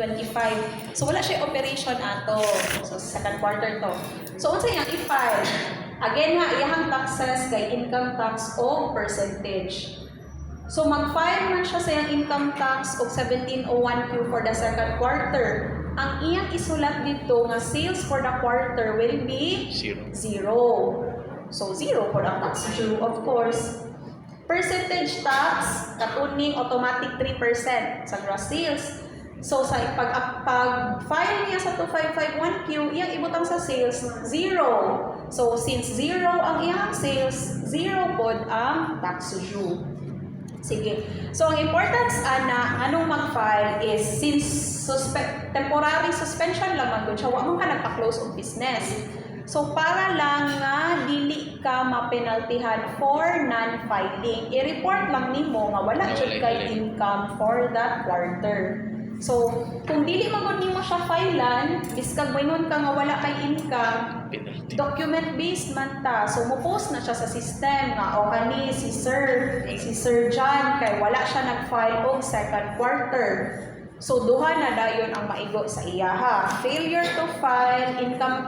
2025. So wala siya operation ato. So second quarter to. So unsa iyang i-file? Again nga iyang taxes kay income tax o percentage. So mag-file man siya sa iyang income tax og 1701Q for the second quarter. Ang iyang isulat dito nga sales for the quarter will be zero. So zero for the tax due, of course. Percentage tax, katuning automatic 3% sa gross sales. So sa pag-file niya sa 2551Q, iyang ibutang sa sales, zero. So since zero ang iyang sales, zero pod ang tax due. Sige. So, ang importance anong mag-file is since temporary suspension lang man siya, wala ka nagpa-close of business. So, para lang nga dili ka mapenaltihan for non-filing, i-report lang nimo nga wala jud kay income for that quarter. So, kung dili magud nimo siya filean, biskag moingon ka nga wala kay income, document-based man ta. So, mo-post na siya sa system nga, o kani si Sir John, kay wala siya nag-file og second quarter. So, duha na dayon ang maigo sa iya ha. Failure to file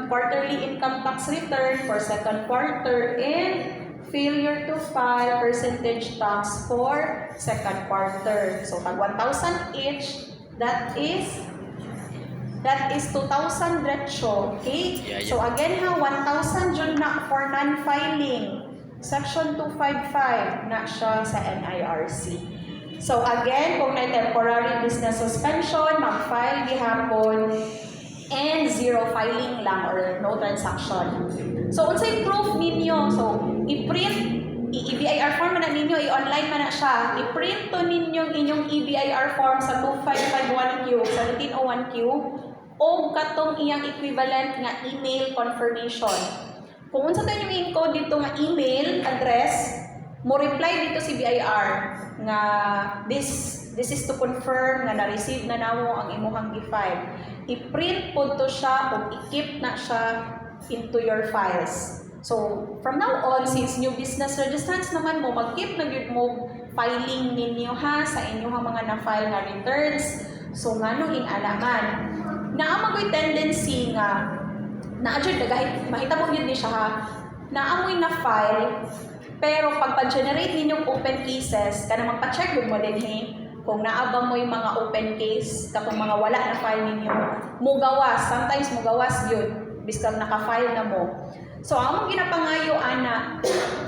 quarterly income tax return for second quarter and failure to file percentage tax for second quarter. So, tag 1,000 each, that is 2,000 diretso, okay? So again ha, 1,000 dyan na for non-filing. Section 255 na siya sa NIRC. So again, kung may temporary business suspension, mag-file gihapon and zero filing lang or no transaction. So unsay proof ninyo? So i-print i-EBIR form na ninyo, i-online man na siya. I-print to ninyo inyong EBIR form sa 2551Q, 1701Q, o katong iyang equivalent nga email confirmation. Kung unsa tayo yung encode dito nga email address, mo reply dito si BIR nga this is to confirm nga na-receive na namo ang imuhang gi-file. I-print po to siya o i-keep na siya into your files. So, from now on, since new business registrants naman mo, mag-keep na yun mo filing ninyo ha sa inyong mga na-file na returns. So, nga nung inaalaman. Naamoy tendency nga, na-adjud na kahit mahita mo yun siya ha, naamoy na-file, pero pag pa-generate ninyong open cases, ka na magpa-check mo din kung naabang mo yung mga open case, kapag mga wala na file ninyo, mugawas, sometimes mugawas yun, biskang naka-file na mo. So, ang ginapangayo ana,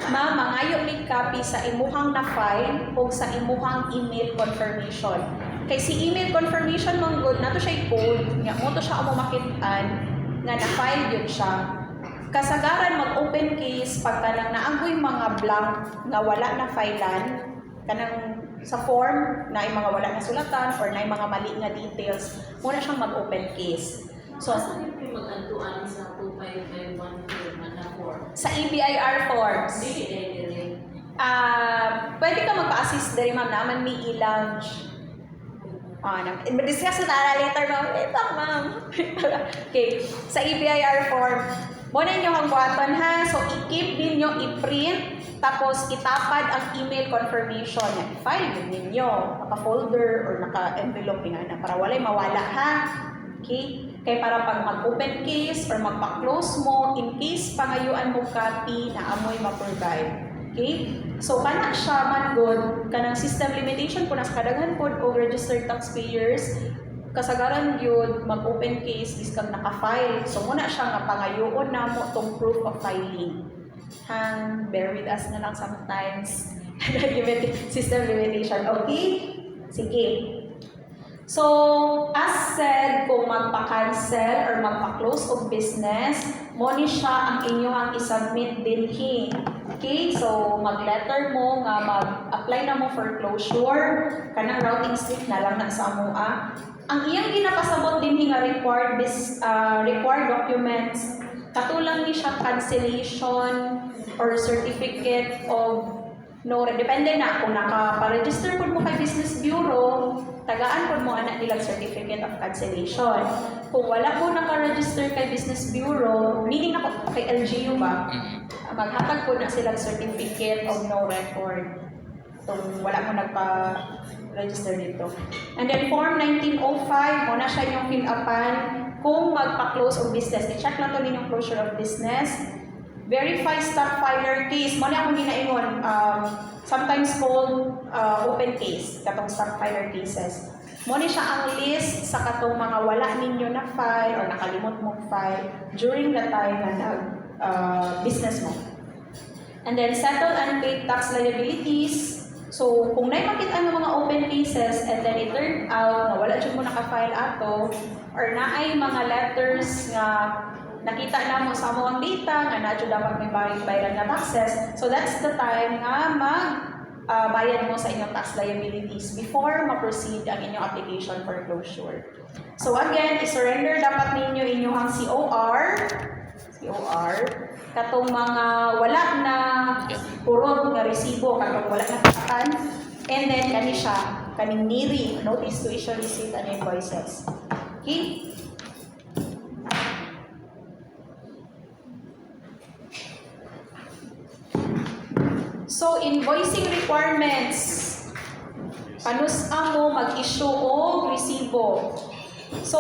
mangayo ni copy sa imuhang na-file o sa imuhang email confirmation. Kay si email confirmation mong good, nato siya i-code, nga mo to siya amo makitaan, nga na-file yun siya. Kasagaran mag-open case, pagka lang naagoy mga blank nga wala na filean, kanang sa form, na yung mga wala na sulatan, or na yung mga mali nga details, muna siyang mag-open case. So, saan yung mag-antuan sa 2551 sa EBIR forms. Pwede ka magpa-assist dari ma'am naman may i-lounge. Discuss na later ma'am. Ito ma'am. Okay. Sa EBIR form, muna nyo ang buhaton ha. So, i-keep din nyo, i-print, tapos itapad ang email confirmation. I-file din ninyo. Naka-folder or naka-envelope na para walay mawala ha. Okay? Kaya para pag mag-open case or magpa-close mo, in case pangayuan mo copy na amoy ma-provide. Okay? So, kana siya man good, kanang system limitation po na sa kadaghan po o registered taxpayers, kasagaran yun, mag-open case, biskang naka-file. So, muna siya nga pangayoon na mo itong proof of filing. Bear with us na lang sometimes. System limitation. Okay? Sige. So, as said, kung magpa-cancel or magpa-close of business, mo ni siya ang inyong isubmit dinhi. Okay? So, mag-letter mo nga mag-apply na mo for closure, kanang routing slip na lang na sa MOA. Ang iyang ginapasabot dinhi nga required documents, katulang ni siya cancellation or certificate of no, depende na kung naka-register po mo kay Business Bureau, tagaan po mo anak nilang certificate of cancellation. Kung wala po naka-register kay Business Bureau, meaning na kay LGU ba, maghatag po na silang certificate of no record. Itong wala mo nagpa-register dito. And then Form 1905, muna siya yung fill upan kung magpa-close of business. I-check lang to ninyong closure of business. Verify stock filer case. Muna akong ginaingon, sometimes called open case, katong stock filer cases. Muna siya ang list sa katong mga wala ninyo na file or nakalimot mong file during the time na business mo. And then settle unpaid tax liabilities. So, kung makita ng mga open cases and then it turned out na wala dyan mo naka-file ato or na ay mga letters nga nakita na mo sa mo ang data nga na dyan dapat may bayaran na taxes. So, that's the time nga bayad mo sa inyong tax liabilities before ma-proceed ang inyong application for closure. So, again, i-surrender dapat ninyo inyong COR, katong mga wala na purot nga resibo, katong wala na tataan, and then kaning NIRI, Notice to Issue Receipt and Invoices. Okay? So, invoicing requirements. Panusa mo mag-issue o resibo. So,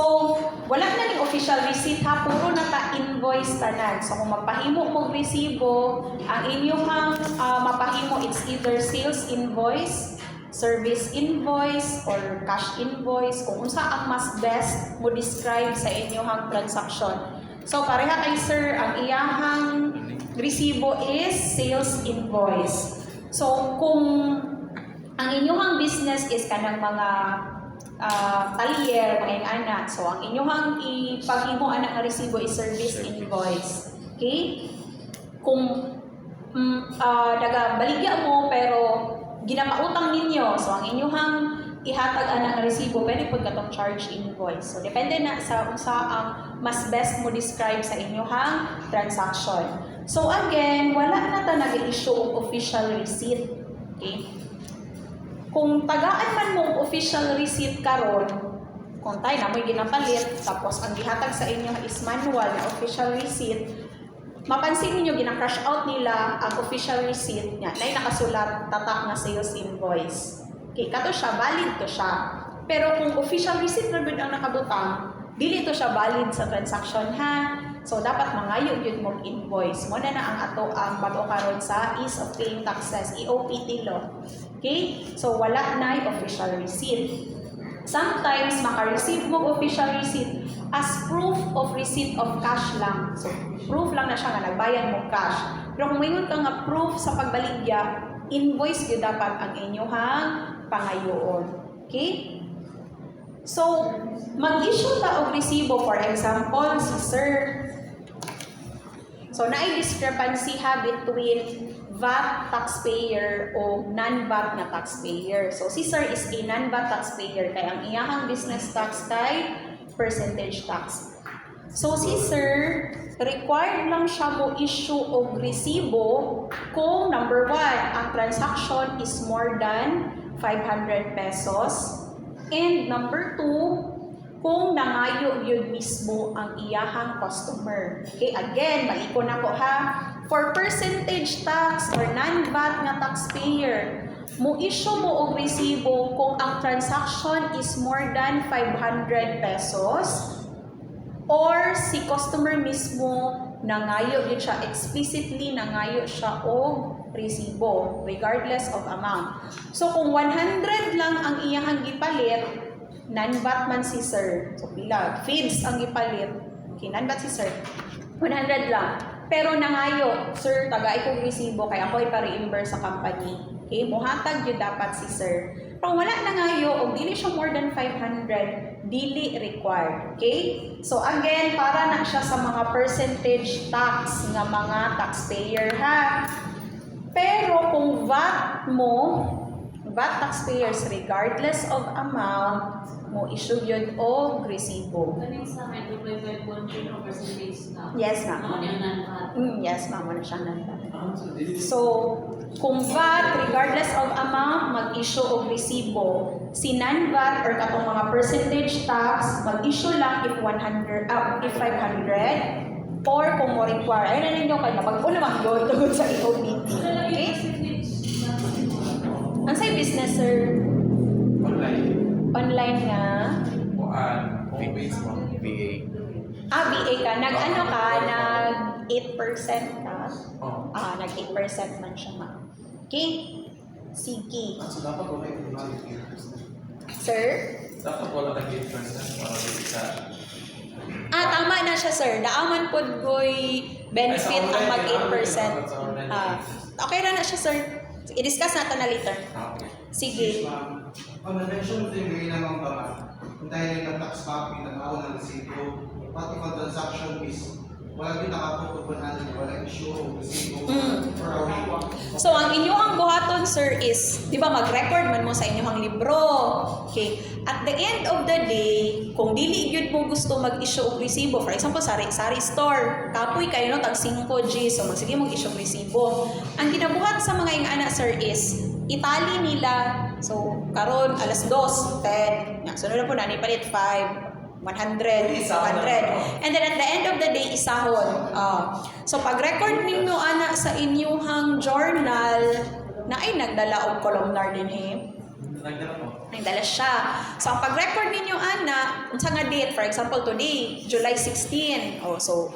wala na yung official receipt ha, puro na ta-invoice tanan. So, kung magpahimo mong resibo, ang inyong mapahimo, it's either sales invoice, service invoice, or cash invoice, kung unsa ang mas best mo describe sa inyong transaction. So, pareha kay sir, ang iyahang resibo is sales invoice. So, kung ang inyong business is kanang mga talyer, mga anak. So, ang inyong ipahimo anak nga resibo is service invoice. Okay? Kung baligya mo pero ginapautang ninyo, so ang inyong ihatag anak nga resibo, pwede po katong charge invoice. So, depende na sa ang mas best mo describe sa inyong transaction. So, again, wala na ta nag-issue of official receipt. Okay? Kung tagaan man mong official receipt karon, kung tayo na mo'y ginapalit, tapos ang gihatag sa inyo is manual na official receipt, mapansin niyo gina-crash out nila ang official receipt niya na nakasulat tatak na sales invoice. Okay, kato siya, valid to siya. Pero kung official receipt na ang nakabutang, dili to siya valid sa transaction ha. So, dapat mangayo yun mong invoice. Muna na ang ato ang bago karon sa Ease of Paying Taxes, EOPT law. Okay? So, wala na yung official receipt. Sometimes, maka-receive mo official receipt as proof of receipt of cash lang. So, proof lang na siya nga nagbayad mo cash. Pero kung mayroon ka nga proof sa pagbaligya, invoice yun dapat ang inyong pangayoon. Okay? So, mag-issue ta og resibo, for example, si sir. So, naay discrepancy between VAT taxpayer o non-VAT na taxpayer. So, si sir is a non-VAT taxpayer kaya ang iyahang business tax kay percentage tax. So, si sir, required lang siya mo issue og resibo kung number 1, ang transaction is more than 500 pesos. And number 2, kung nangayo yun mismo ang iyahang customer. Okay, again, maliko na po ha. For percentage tax or non-VAT na taxpayer, mo issue mo og resibo kung ang transaction is more than 500 pesos or si customer mismo nangayo yun siya, explicitly nangayo siya og resibo regardless of amount. So kung 100 lang ang iyahang gipalit, non-VAT man si sir. So pila, feeds ang gipalit. Okay, non-VAT si sir. 100 lang. Pero nangayo, sir, tagay kong resibo kaya ako ipa-reimburse sa company. Okay, muhatag yun dapat si sir. Pero wala nangayo, o dili siya more than 500, dili required. Okay? So again, para na siya sa mga percentage tax nga mga taxpayer ha. Pero kung VAT mo, VAT taxpayers regardless of amount, mo issue yun o resibo. Kaning sa may 2.5 percentage na. Yes, ma'am. Ano yung non-VAT? Yes, ma'am. Wala siyang non-VAT. So, kung VAT, regardless of amount, mag-issue o resibo. Si non-VAT or katong mga percentage tax, mag-issue lang if 100, if 500, or kung mo require. Ayun na ninyo kayo, pag-una mag-go tugod sa EOPT. Okay? Unsay business, sir? Online. Online nga? Home base mo. VA. BA ka. Nag-ano ka? Nag 8% ka? Oh. Nag 8% man siya, ma'am. Okay? Sige. So dapat wala yung Sir? dapat wala nag-8% para sa Tama na siya, sir. Daaman po goy benefit ang mag 8%. Okay na siya, sir. I-discuss natin na later. Okay. Sige. Ang na-mention ito yung gawin naman ba, kung tayo ng tax copy, nag-awa ng resibo, pati pang transaction is, wala din nakapagpupunan, wala issue o resibo for a week. So, ang inyong buhaton, sir, is, di ba, mag-record man mo sa inyong libro. Okay. At the end of the day, kung dili yun mo gusto mag-issue og resibo, for example, sari-sari store, kapoy kayo, no, tag 5G, so magsige mag-issue og resibo. Ang ginabuhat sa mga ingana, sir, is, itali nila, so, karon alas 2, 10, sunod na po na, nipalit 5, 100, 200. And then at the end of the day, isahon. So pag-record ninyo ana sa inyong journal na ay nagdala og columnar din nagdala siya. So ang pag-record ninyo ana, unsa nga date, for example today, July 16. So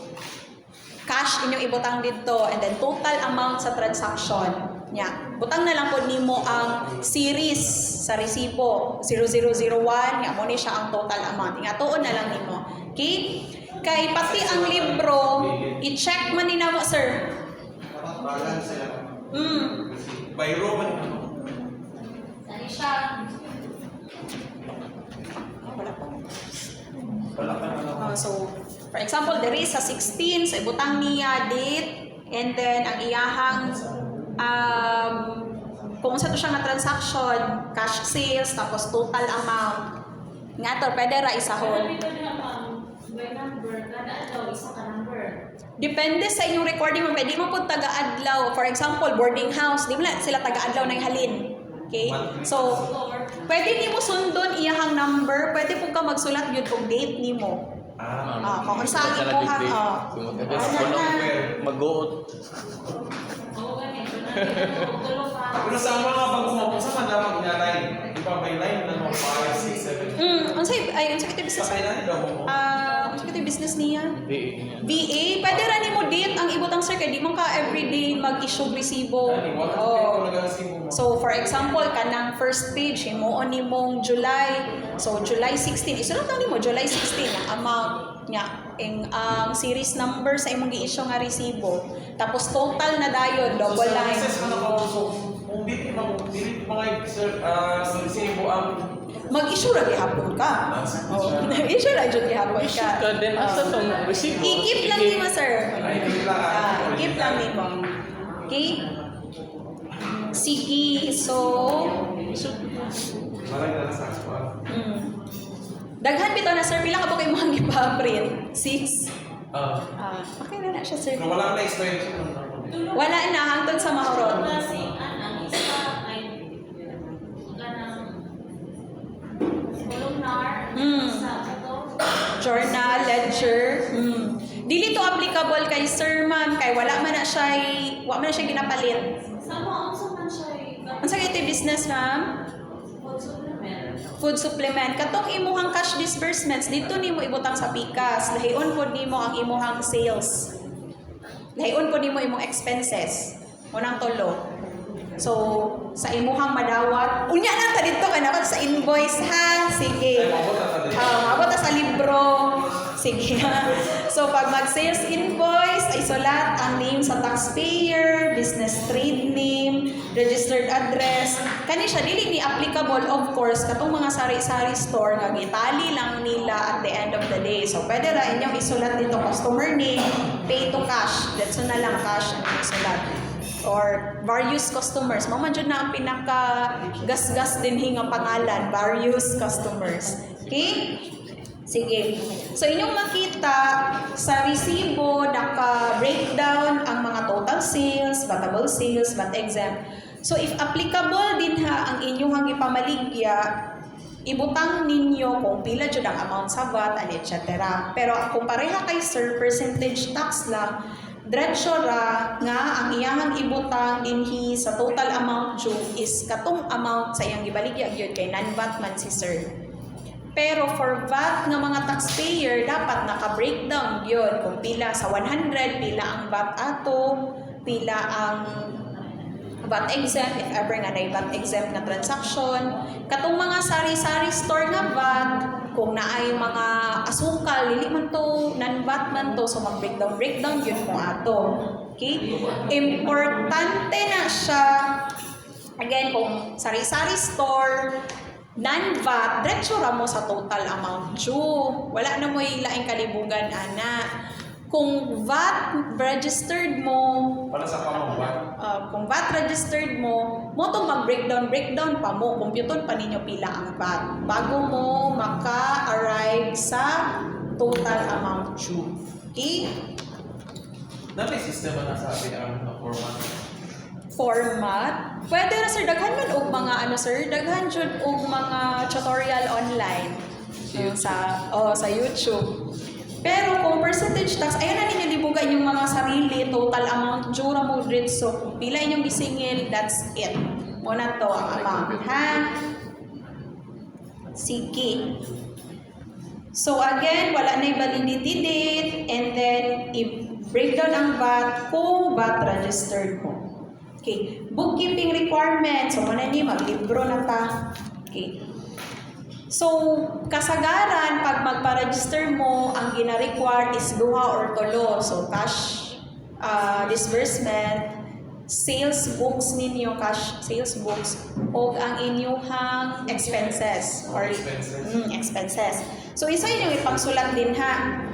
cash inyong ibutang dito and then total amount sa transaction. Butang na lang po nimo ang series sa resibo 0001, mo ni siya ang total amount. Ingatuon na lang nimo. Okay? Kay pati ang libro, i-check man ni namo, sir. Dapat balance sila. Bayro man. Sari siya. Wala pa. Wala ka na. So, for example, there is sa 16, so ibutang niya date, and then ang iyahang kung sa to siya nga transaction, cash sales, tapos total amount. Nga to, pwede ra isahon. Dito na ma'am, by number, kada adlaw, isa ka number. Depende sa inyong recording mo. Pwede mo po taga-adlaw. For example, boarding house, di mo na sila taga-adlaw ng halin. Okay? So, pwede ni mo sundon iyahang number, pwede po ka magsulat yun kung date ni mo. Kung saan mo hang, Mag-uot. Oo, ganito. Tulo pa. Pero sa mga bago mo, kung saan man lamang inalay? Di ba may line na mga 5, 6, 7? Unsay kita business? Sa kailan daw mo? Unsay kita business niya? VA. VA, pwede ra nimo date ang ibutang sir kay di man ka everyday mag-issue resibo. So for example, kanang first page himuon nimong July. So July 16, isulat lang nimo July 16 ang amount nya ang series number sa imong gi-issue nga resibo. Tapos total na dayon double line. Kung dili mga sa resibo ang Mag-issue ra gihapon ka. Issue ra jud gihapon Issue ka. ka din. Asa tong resibo? I-keep lang nimo sir. I-keep lang nimo. Okay? Sige, so Malang na sa spot. daghan bitaw na sir, pila ka ba kayo mga gipa-print? 6. Okay na siya sir. Pero wala na explanation. Wala na hangtod sa mahurot. Kasi, ang isa ay kanang columnar, sa ito. Journal, ledger. Dili to applicable kay sir ma'am kay wala man na siya ginapalit. Sama, unsa man siya Unsa kay ito business ma'am? food supplement. Food supplement. Katong imuhang cash disbursements, dito nimo ibutang sa pikas. Lahion po nimo ang imuhang sales. Lahion po nimo imong expenses. Unang tulo. So, sa imuhang madawat, unya na ta dito ka na sa invoice ha. Sige. Mabot sa libro. Sige ha. So, pag mag-sales invoice, ay sulat ang name sa taxpayer, business trade name, registered address. Kani siya, dili ni applicable, of course, katong mga sari-sari store nga gitali lang nila at the end of the day. So, pwede ra inyong isulat dito customer name, pay to cash. That's na lang cash ang isulat. Or various customers. Mama dyan na ang pinaka-gas-gas din hingang pangalan. Various customers. Okay? Sige. So, inyong makita sa resibo, naka-breakdown ang mga total sales, batable sales, bat exempt. So, if applicable din ha ang inyong ipamaligya, ibutang ninyo kung pila dyan ang amount sa VAT, and etc. Pero kung pareha kay sir, percentage tax lang, diretso ra nga ang iyang ibutang dinhi sa total amount due is katong amount sa iyang gibaligya gyud kay non-VAT man si sir. Pero for VAT nga mga taxpayer dapat naka-breakdown gyud kung pila sa 100 pila ang VAT ato, pila ang VAT exempt if ever nga na VAT exempt na transaction. Katong mga sari-sari store nga VAT, kung naay mga asukal, dili man to, non-VAT man to, so mag-breakdown yun mo ato. Okay? Importante na siya, again, kung sari-sari store, non-VAT, diretso ra mo sa total amount due. Wala na mo ilaing kalibugan, ana. Kung VAT registered mo, Para sa pamangwan. kung VAT registered mo, mo itong mag-breakdown pa mo, computon pa ninyo pila ang VAT bago mo maka-arrive sa total amount due. Okay? May sistema na sabi ang format. Format. Pwede na sir, daghan man og mga ano sir, daghan jud og mga tutorial online sa YouTube. Pero kung percentage tax, ayun na ninyo libugan yung mga sarili, total amount, jura mo grid, so kung pila inyong gisingil, that's it. Muna to ang amount, ha? Sige. So again, wala na yung validity date, and then i-breakdown ang VAT kung VAT registered mo. Okay. Bookkeeping requirements, so muna ni maglibro na ta. Okay. So, kasagaran, pag magpa-register mo, ang gina-require is duha or tolo. So, cash disbursement, sales books ninyo, cash sales books, o ang inyuhang expenses. Or expenses. So, isa yun yung ipagsulat din ha.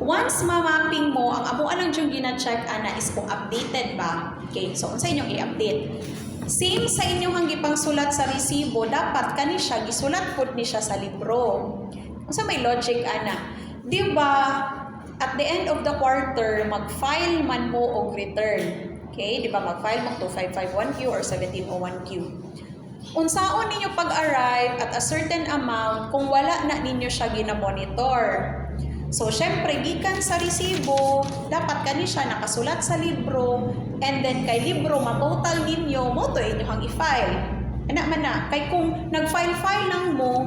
Once ma-mapping mo, ang amo anong yung gina-check ana is kung updated ba. Okay, so unsa inyong i-update. Same sa inyong gipang sulat sa resibo, dapat kani siya gisulat pud ni siya sa libro. Unsa may logic ana? Di ba at the end of the quarter mag-file man mo og return. Okay, di ba mag-file mo 2551Q or 1701Q. Unsaon ninyo pag-arrive at a certain amount kung wala na ninyo siya gina-monitor. So, syempre, gikan sa resibo, dapat kani siya nakasulat sa libro, and then kay libro, matotal ninyo, mo to inyong i-file. Ana man na, kay kung nag-file-file lang mo,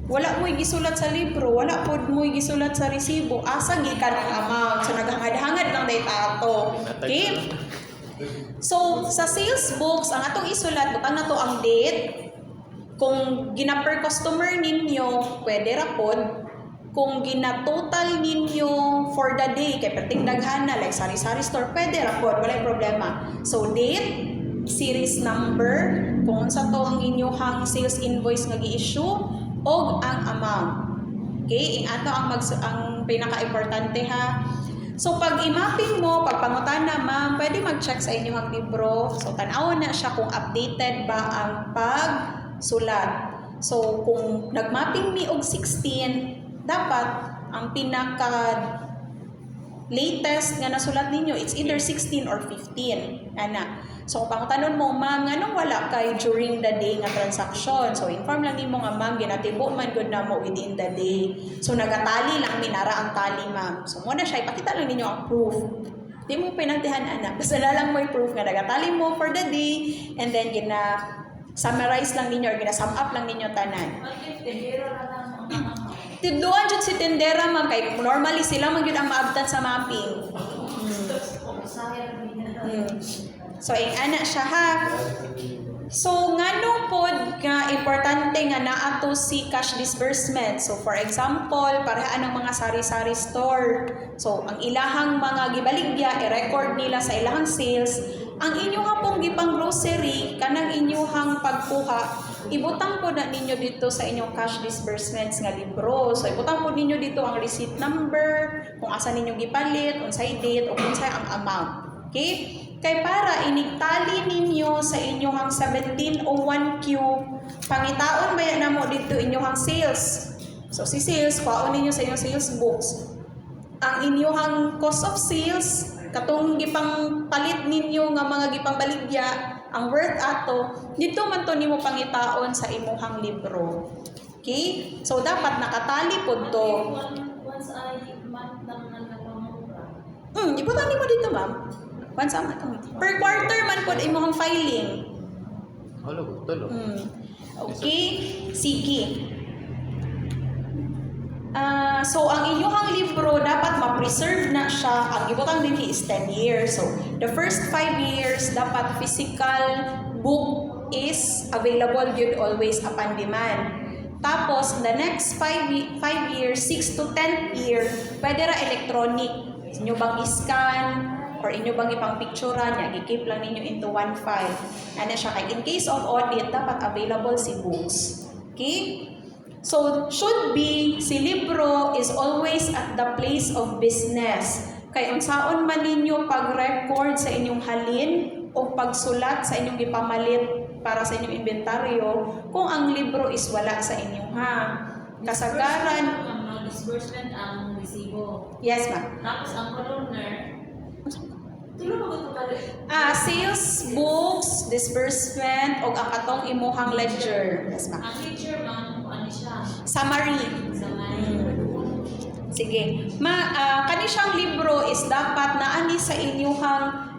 wala mo'y gisulat sa libro, wala po mo'y gisulat sa resibo, asa gikan ang amount. So, naghangad-hangad lang dahil ato. Okay? So, sa sales books, ang atong isulat, butang na to ang date. Kung gina-per customer ninyo, pwede rapod. Kung gina-total ninyo for the day, kay perting daghan na, like sari-sari store, pwede rapod, wala problema. So, date, series number, kung sa to ang inyong sales invoice nga gi-issue, o ang amount. Okay? Ang ato ang pinaka-importante ha. So, pag i-mapping mo, pag pangutan na, ma'am, pwede mag-check sa inyong libro. So, tanawan na siya kung updated ba ang pagsulat. So, kung nag-mapping mi og 16, dapat ang pinaka-latest nga nasulat ninyo, it's either 16 or 15. Ana. So, kung pangutanon mo, ma'am, anong wala kay during the day nga transaction? So, inform lang nimo nga, ma'am, ginatibo man good na mo within the day. So, nagatali lang, minara ang tali, ma'am. So, muna siya, ipakita lang ninyo ang proof. Di mo pinantihan, anak. Basta na lang mo yung proof nga nagatali mo for the day, and then summarize lang ninyo or gina-sum up lang ninyo tanan. Tidduan jud si tendera, ma'am, kay normally sila man gyud ang maabtan sa mapping. So, ana siya ha. So, ngano pod nga importante nga naato si cash disbursement. So, for example, parahaan ng mga sari-sari store. So, ang ilahang mga gibaligya, i-record nila sa ilahang sales. Ang inyong pong gipang grocery, kanang inyong pagkuha, ibutang po na ninyo dito sa inyong cash disbursements nga libro. So, ibutang po ninyo dito ang receipt number, kung asa ninyo gipalit, unsay date, o unsay ang amount. Okay? Kay para inigtali ninyo sa inyong 1701Q, pangitaon ba na mo dito inyong sales. So, si sales, kuhaon ninyo sa inyong sales books. Ang inyong cost of sales, katong gipang palit ninyo nga mga gipang baligya, ang worth ato, dito man to nimo pangitaon sa imuhang libro. Okay? So, dapat nakatali po to. Once a month lang na nagmamura. Ibutan mo dito, ma'am. Once a month. Per quarter man po imong filing. Halo, tolo. Okay, sige. So, ang inyong libro, dapat ma-preserve na siya. Ang ibutang din is 10 years. So, the first 5 years, dapat physical book is available yun always upon demand. Tapos, the next 5 years, 6 to 10th year, pwede ra electronic. Inyo bang i-scan or inyo bang ipang-picturean niya, i-keep lang ninyo into one file. Ano siya, kay in case of audit, dapat available si books. Okay? So, should be, si libro is always at the place of business. Kay unsaon man ninyo pag-record sa inyong halin o pagsulat sa inyong ipamalit para sa inyong inventaryo kung ang libro is wala sa inyong kasagaran. Ang disbursement ang resibo. Yes, ma'am. Tapos ang columnar, tulo ba ito pala? Sales books, disbursement, o ang katong imuhang ledger. Yes, ma'am. Ang ledger, ano siya? Summary. Sa Sige. Kani siyang libro is dapat naani sa inyong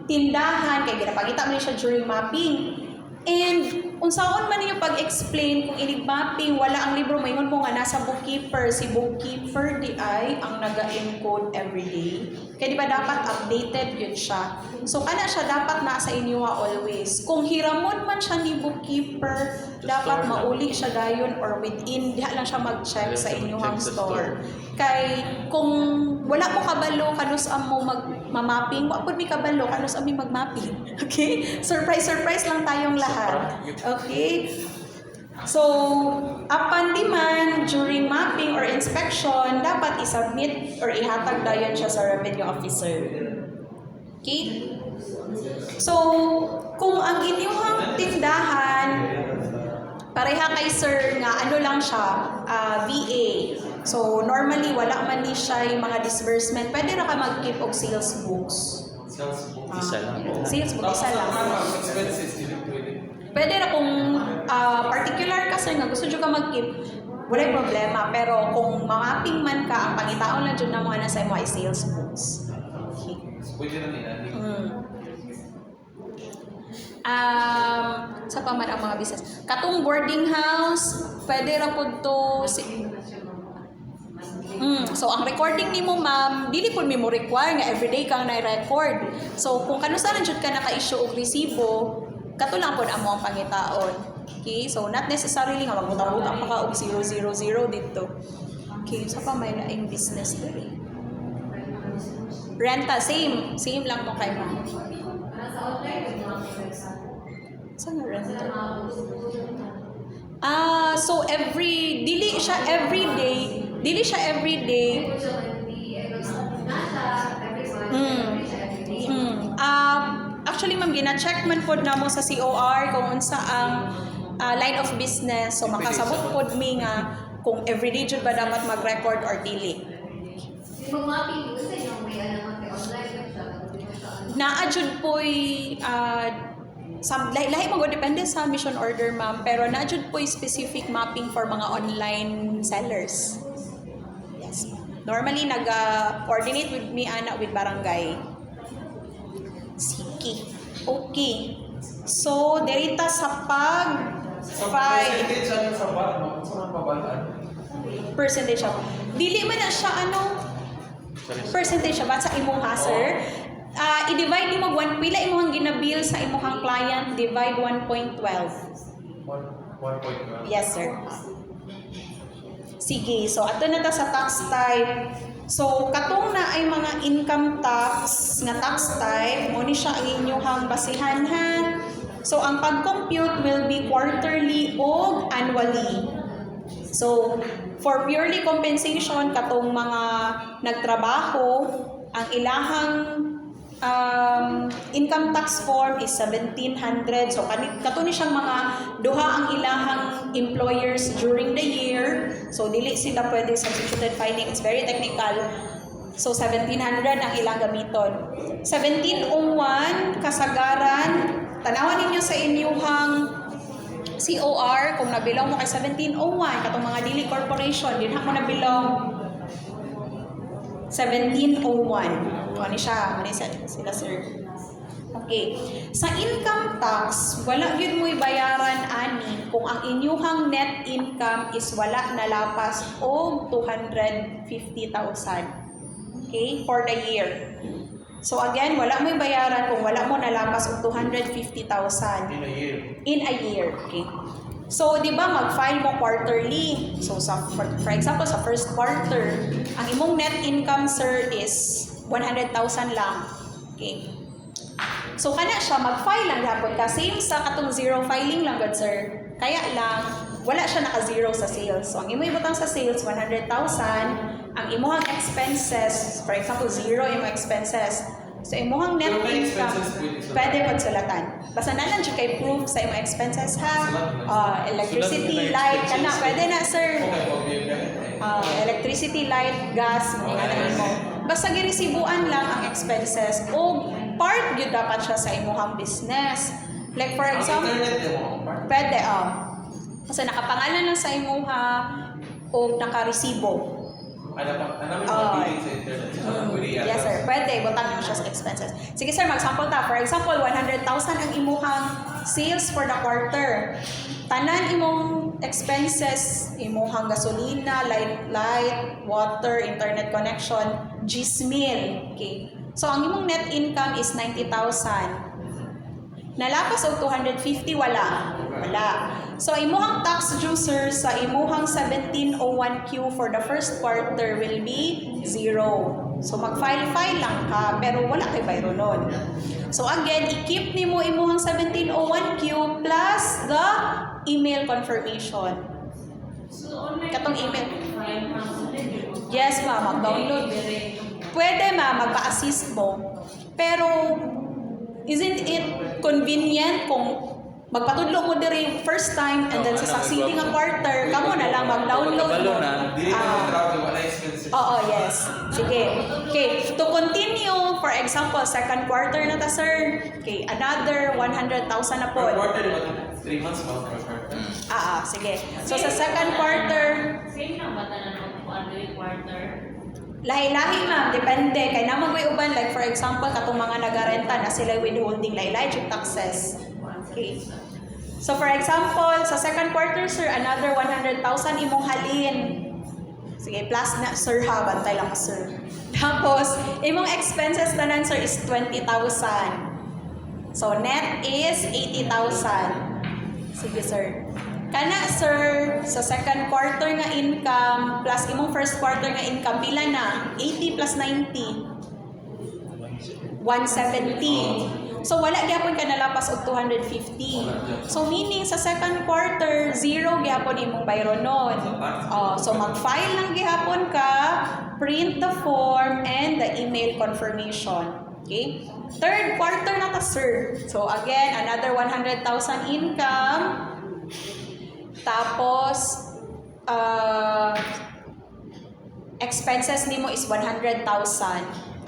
tindahan kay ginapakita mo siya during mapping. And unsaon man niyo pag-explain kung inig mapping wala ang libro maingon mo nga nasa bookkeeper, si bookkeeper di ay ang naga-encode everyday. Kaya di ba dapat updated yun siya. So kana siya dapat nasa inyo always. Kung hiramon man siya ni bookkeeper, dapat mauli siya dayon or within diha lang siya mag-check sa inyong store. Kay kung wala mo kabalo kanus mo mag-mapping, wa pud mi kabalo kanus mi mag-mapping. Okay? Surprise lang tayong lahat. Okay? So, upon demand, during mapping or inspection, dapat isubmit or ihatag dayon siya sa revenue officer. Okay? So, kung ang inyong tindahan, pareha kay sir nga ano lang siya, VA. So, normally, wala man ni siya yung mga disbursement. Pwede na ka mag-keep og sales books. Isa lang po. Sales book, isa lang. Expenses, hindi pwede. Pwede na kung particular ka sir nga gusto nyo ka mag-keep, wala yung problema. Pero kung mapping man ka, ang pangitaon lang dyan na mga nasa mga sales books. Okay. Pwede na nila. Sa paman ang mga business. Katong boarding house, pwede ra po to. So, ang recording ni mo, ma'am, dili po mo require nga everyday kang na-record. So, kung kanusaran jud ka naka-issue og resibo, kato lang po ang mga pangitaon. Okay? So, not necessarily nga magbutang-butang pa ka og 000 dito. Okay, sa pa may laing business diri. Renta, same. Same lang mo kay ma'am. Saan nga renta? So dili siya everyday. Actually, ma'am, gina-check man pod namo sa COR kung unsa ang line of business. So makasabot pod mi nga kung everyday jud ba dapat mag-record or dili. Naa jud po'y lahi mo depende sa mission order, ma'am, pero naa jud po'y specific mapping for mga online sellers. Yes. Normally nag-coordinate with me with barangay. Sige. Okay. So, derita sa Percentage ano sa bar, no? Sa mga pabalaan. percentage siya. Dili man na siya percentage siya ba sa imong sir? I-divide mo pila imong ginabill sa imong client, divide 1.12. 1.1. Yes, sir. Sige, so ato na ta sa tax type. So katong na ay mga income tax nga tax type, mo ni siya ang inyong basihan ha. So ang pag-compute will be quarterly o annually. So for purely compensation katong mga nagtrabaho, ang ilahang income tax form is 1,700. So kato ni siyang mga duha ang ilahang employers during the year. So dili sila pwede substituted filing. It's very technical. So 1,700 ang ilang gamiton. 1701 kasagaran. Tanawan ninyo sa inyong COR kung nabilong mo kay 1701 katong mga dili corporation din mo nabilong. 1701. Ano siya? Ano sila, sir? Okay. Sa income tax, wala yun mo'y bayaran ani kung ang inyuhang net income is wala na lapas o 250,000. Okay? For the year. So again, wala mo'y bayaran kung wala mo nalapas og 250,000 In a year. in a year. Okay? So, di ba, mag-file mo quarterly. So, for example, sa first quarter, ang imong net income, sir, is 100,000 lang. Okay? So, kana siya, mag-file lang hapon ka. Same sa katong zero filing lang, good sir. Kaya lang, wala siya naka-zero sa sales. So, ang imo ibutang sa sales, 100,000. Ang imuhang expenses, for example, zero imong expenses. So, imuhang net Pero may income, expenses pwede po sulatan. Basta na lang kay proof sa imong expenses, ha? Electricity, Sulat mo na light, kana, expenses. pwede na, sir. Okay, okay. Electricity, light, gas, mga mo. Basta giresibuan lang ang expenses o part yun dapat siya sa imuhang business. Like for Ang example, internet mo, pwede, kasi nakapangalan lang sa imuha o nakaresibo. ano may mga billing sa internet? Pwede yan. Yes, sir. Pwede. Butang nyo siya sa expenses. Sige, sir. Mag-sample ta. For example, 100,000 ang imuhang sales for the quarter. Tanan imong expenses, imuhang gasolina, light, water, internet connection, 10,000. Okay. So, ang imong net income is 90,000. Nalapas og 250, wala. So, imuhang tax due, sir, sa imuhang 1701Q for the first quarter will be 0. So, mag-file lang ka, pero wala kay bayro nun. So, again, i-keep ni mo imuhang 1701Q plus the email confirmation. So, online Katong email. file ma'am. Yes, ma'am. Mag-download. Pwede, ma'am. Magpa-assist mo. Pero, isn't it convenient kung magpatudlo mo diri first time and then sa succeeding a quarter, kamo na lang mag-download mo. Dili ka mag-travel, wala expenses. Oo, yes. Sige. Okay, to continue, for example, second quarter na ta, sir. Okay, another 100,000 na po. Per quarter, diba? 3 months ba per quarter? Sige. So, sa second quarter, Same lang ba tanan kung ano yung quarter? lahi-lahi, ma'am, depende. Kaya naman ko uban, like for example, katong mga nagarenta na sila withholding lahi-lahi yung taxes. Okay. So for example, sa second quarter, sir, another 100,000 imong halin. Sige, plus na, sir, ha, bantay lang, sir. Tapos, imong expenses tanan, sir, is 20,000. So net is 80,000. Sige, sir. Kana, sir, sa second quarter nga income plus imong first quarter nga income, pila na? 80 plus 90. 170. So, wala gyapon ka nalapas og 250. So, meaning sa second quarter, 0 gyapon imong bayro nun. So, mag-file lang gyapon ka, print the form, and the email confirmation. Okay? Third quarter na ta, sir. So, again, another 100,000 income. Tapos, expenses nimo is 100,000.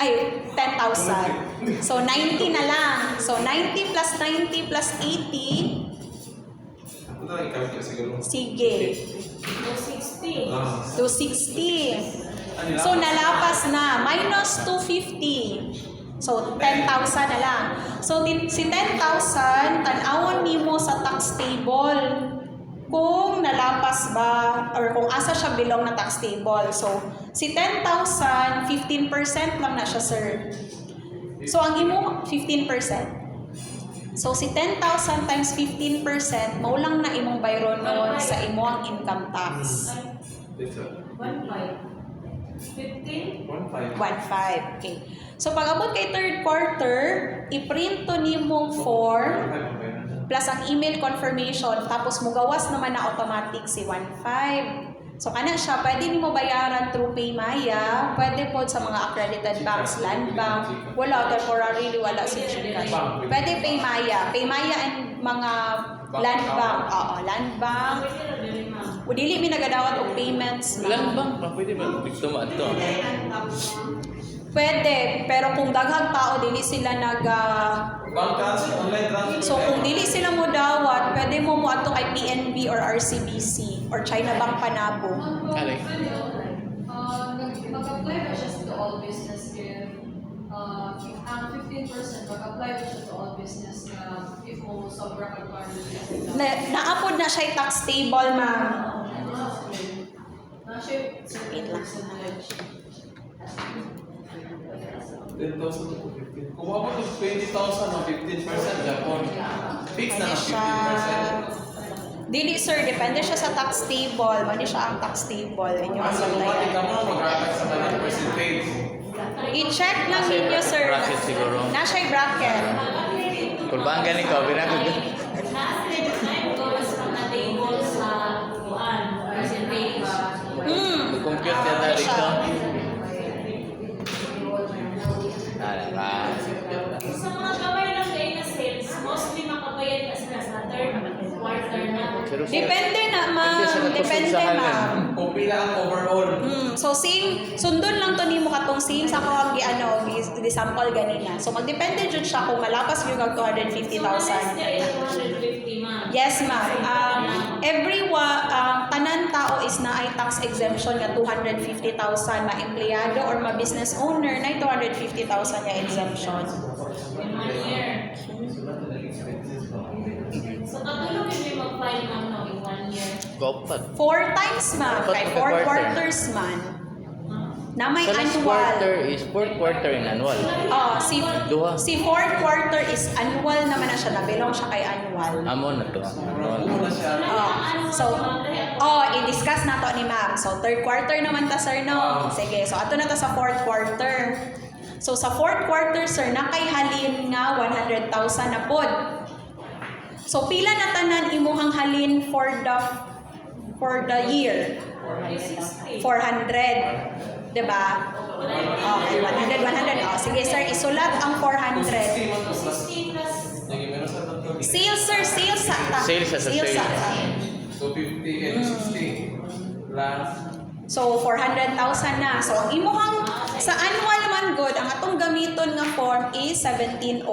Ay, 10,000. So, 90 na lang. So, 90 plus 90 plus 80. Ito na ikaw ka siguro. Sige. 260. 260. So, nalapas na. Minus 250. So, 10,000 na lang. So, si 10,000, tanawon nimo sa tax table kung nalapas ba or kung asa siya belong na tax table. So, si 10,000, 15% lang na siya, sir. So, ang imo, 15%. So, si 10,000 times 15%, maulang na imong bayro nun sa imong income tax. 1.5. 15? 1.5. 1.5. Okay. So, pag abot kay third quarter, i-print to nimong form plus ang email confirmation, tapos mugawas naman na automatic si 1.5. So, kana siya, pwede nimo bayaran through Paymaya, pwede po sa mga accredited banks, Land Bank, wala, temporarily wala si Gcash. Pwede Paymaya. Paymaya and mga Land Bank. Oo, Land Bank. Pwede na din ma'am. O dili mi nagadawat og payments. Ilan bang? Pwede ba? Bigto mo ito. Pwede, pero kung daghang tao, dili sila Bank transfer, online transfer. So, kung dili sila mo dawat, pwede mo mo ato kay PNB or RCBC or China Bank Panabo. Alay. Mag-apply ba siya sa all business ang 15% mag-apply ko siya to all business na if mo sobra kag-quarterly. Naapod na siya tax table, ma'am. Na-ship Wait lang. percentage. 10,000 to 15. Kung abot ng 20,000 o 15%, Japon. Fix na Ano ng siya? 15%. Dili sir, depende siya sa tax table. Mani siya ang tax table. Inyo ang Asa automatic ka sundayan. mo mag-attack sa kanang percentage. I-check lang ninyo sir. Bracket siguro. Nasa'y bracket. Kulbaan gani ko, binakod. Compute ka na dito. Sa mga kamay ng day na sales, mostly makabayad ka sila sa third quarter na. Depende na ma'am. Depende ma'am. Kung pila ang overall. So same, sundon lang to nimo katong same sa ko ang sample ganina. So magdepende jud siya kung malapas yung kag 250,000. Next 250 ma'am. Yes ma'am. Tanan tao is na ay tax exemption nga 250,000 na empleyado or ma business owner na 250,000 nga exemption. In 1 year. So katulong yun yung mag-file ma'am no, in 1 year. Gopad. 4 times ma'am, Dapat kay 4 magka-quarter. quarters man. Na may So next annual. quarter is fourth quarter in annual. Si Duha. fourth quarter is annual naman na siya, nabilong siya kay annual. Amo na to. Una siya. I-discuss na to ni ma'am. So, third quarter naman ta, sir, no? Sige, so ato na to sa fourth quarter. So, sa fourth quarter, sir, nakay halin nga 100,000 na pod. So, pila na tanan imuhang halin for the year? 400. Diba? Okay, 100. Oh, sige, sir, isulat ang 400. 60 plus Sige, meron sa tatlo. Sales, sir, sales sa Sales sa sales. So 50 and 60 plus. So, 400,000 na. So, ang imuhang sa annual man good, ang atong gamiton nga form is 1701.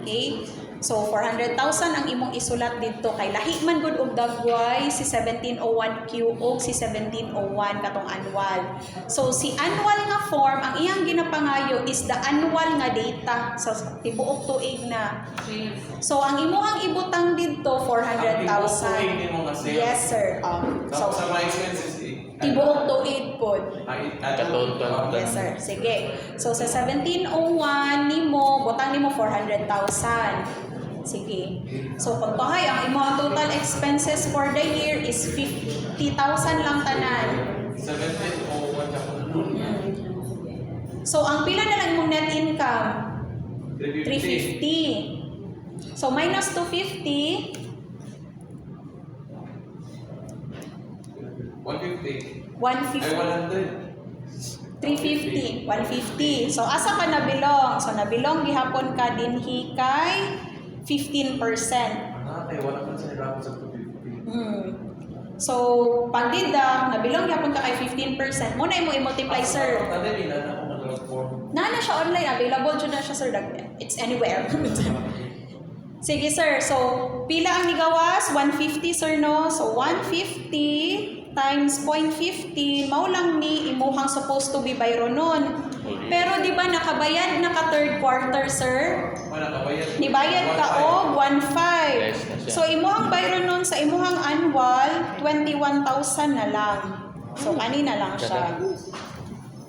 Okay? So, 400,000 ang imong isulat dito. Kay lahi man good og dagway si 1701Q o si 1701 katong annual. So, si annual nga form, ang iyang ginapangayo is the annual nga data. So, tibuok tuig na. sales. So, ang imuhang ibutang dito, 400,000. Ang mo nga sales. Yes, sir. So, Tapos sa mga expenses tibuok tuig po. Katotal. Yes, sir. Sige. So, sa 1701 nimo, butang nimo 400,000. Sige. So, kung bahay, ang imong total expenses for the year is 50,000 lang tanan. 1701 Japon. So, ang pila na lang imong net income? 350. 350. So, minus 250, 150. 150. Ay, 100. 350, 150. So, asa ka nabilong? So, nabilong gihapon ka dinhi kay 15%. Kaya wala man sa nilapon sa 250. So, pag dida, nabilong gihapon ka kay 15%. Muna imo i-multiply, sir. Tadi nila na ako nag-form. Na siya online, available dyan na siya, sir. It's anywhere. Sige, sir. So, pila ang nigawas? 150, sir, no? So, 150 times 0.50, mao lang ni imuhang supposed to be bayro nun. Pero di ba nakabayad na ka third quarter, sir? Wala ka bayad. Nibayad ka og 1.5. Yes, na siya. So imuhang bayro nun sa imuhang annual 21,000 na lang. So kanina lang siya.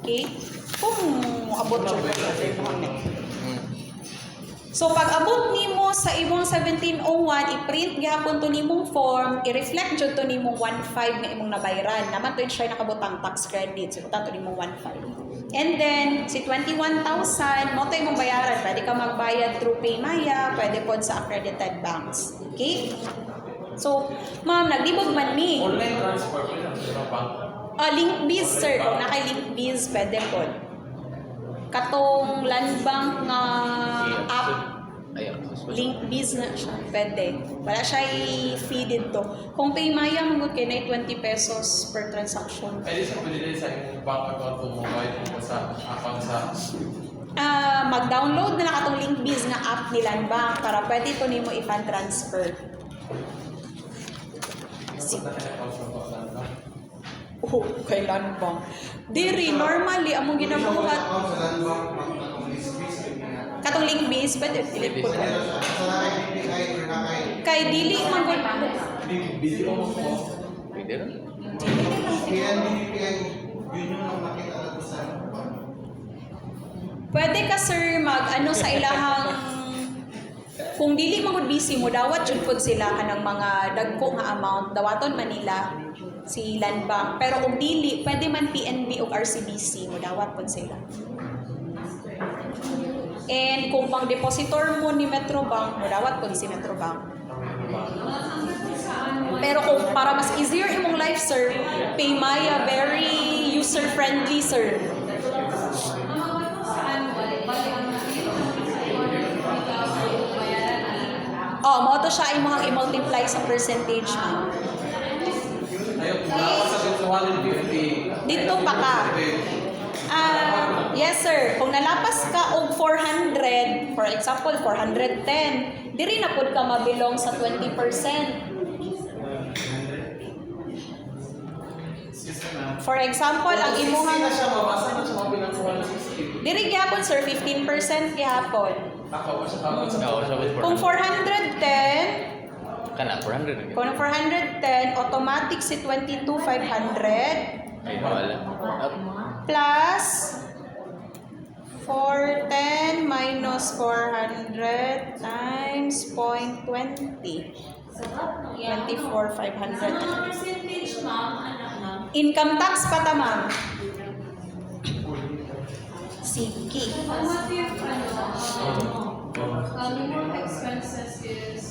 Okay? Kung abot siya sa imuhang net. So pag abot nimo sa imong 1701, i-print gyapon to nimong form, i-reflect jud to nimong 1.5 nga imong nabayran. Naman to siya nakabutang tax credit. So to nimong 1.5. And then si 21,000 mo to imong bayaran. Pwede ka magbayad through PayMaya, pwede pod sa accredited banks. Okay? So, ma'am, naglibog man ni. Online transfer ko lang sa bank. Linkbiz, sir. Kung naka-linkbiz, pwede pod. Katong land bank nga app, Linkbiz na siya. Pwede. Wala siya i-fee dito. Kung PayMaya, magod kayo na 20 pesos per transaction. Pwede sa pwede sa imong bank account mo mobile mo sa akang sa Mag-download na lang katong Linkbiz nga app ni Land Bank para pwede ito nimo i-fund transfer. sa account sa bank. Oh, kailan bang? Diri, normally, among ginabuhat. Account sa land bank, mag-atong list base, Katong link base, pwede delete po. pwede na siya. Sa nakay BPI or nakay Kay dili man gud Video mo po. Pwede rin. BPI, yun yung nakita na sa pwede ka sir mag ano sa ilahang kung dili man gud busy mo dawat jud pud sila kanang mga dagko nga amount dawaton man nila si Land Bank. Pero kung dili, pwede man PNB o RCBC mo dawat pud sila. And kung pang depositor mo ni Metrobank, mo dawat pud si Metrobank. Pero kung para mas easier imong life sir, Paymaya very user friendly sir. Oh, mo to siya imong i-multiply sa percentage mo. Ayaw, dapat sa 250. Dito pa ka. Yes sir, kung nalapas ka og 400, for example 410, diri na pud ka mabilong sa 20%. For example, ang imuhang na siya, mabasa na siya mabilang sa 160. diri gyapon sir 15% gyapon. Ako pa siya kapag sa Oo, sabi ko. Kung 410, Kana, 400 rin. kung 410, automatic si 22,500 Ay, wala. plus 410 minus 400 times 0.20. 24,500. Percentage, ma'am, anak ma'am. Income tax pa ta, ma'am. Sige. Automotive, minimum expenses is,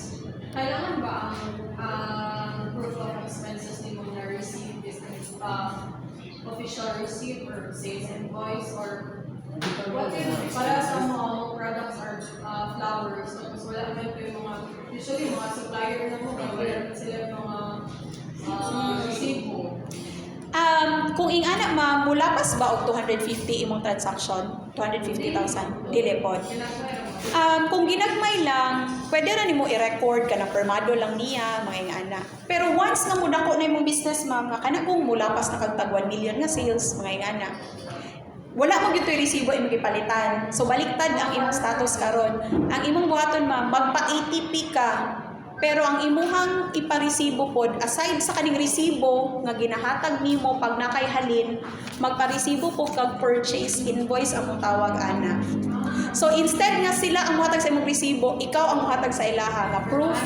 kailangan ba ang proof of expenses ni mo na receive is official receipt or sales invoice or what if para sa mga products or flowers tapos wala naman po yung mga usually mga supplier na mo wala naman sila yung mga resibo. Kung ingana ma'am, mula pas ba og 250 imong transaction? 250,000 dili pod. Kung ginagmay lang, pwede ra nimo i-record kana permado lang niya mga ingana. Pero once nga mudako na imong business ma'am, nga kana kung mula pas na kag tag 1 million nga sales mga ingana. Wala mo gyud resibo imong gipalitan. So baliktad ang imong status karon. Ang imong buhaton ma'am, magpa-ATP ka. Pero ang imuhang iparesibo pod, aside sa kaning resibo nga ginahatag nimo pag nakay halin, magparesibo po kag purchase invoice ang tawag ana. So instead nga sila ang muhatag sa imong resibo, ikaw ang muhatag sa ilaha nga proof